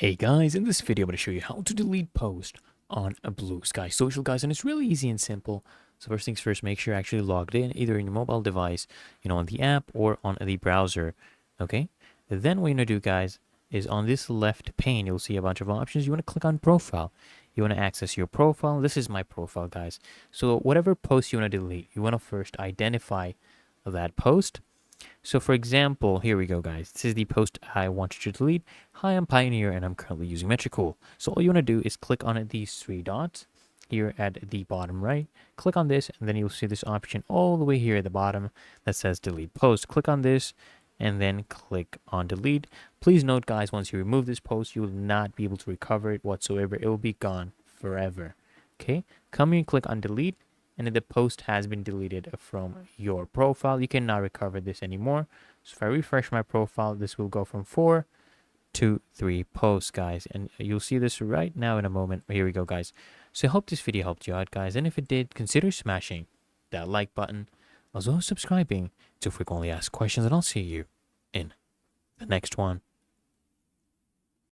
Hey guys, in this video I'm going to show you how to delete post on a Bluesky social, guys, and it's really easy and simple. So first things first, make sure you're actually logged in either in your mobile device, on the app or on the browser. Okay, then what you're going to do, guys, is on this left pane you'll see a bunch of options. You want to click on profile. You want to access your profile. This is my profile, guys. So whatever post you want to delete, you want to first identify that post. So for example, here we go, guys. This is the post I want you to delete. Hi, I'm Pioneer and I'm currently using Metricool. So all you want to do is click on these three dots here at the bottom right. Click on this and then you'll see this option all the way here at the bottom that says delete post. Click on this and then click on delete. Please note, guys, once you remove this post, you will not be able to recover it whatsoever. It will be gone forever. Okay, come here and click on delete, and then the post has been deleted from your profile. You cannot recover this anymore. So if I refresh my profile, this will go from 4 to 3 posts, guys, and you'll see this right now in a moment. Here we go, guys. So I hope this video helped you out, guys, and if it did, consider smashing that like button as well as subscribing to frequently asked questions, and I'll see you in the next one.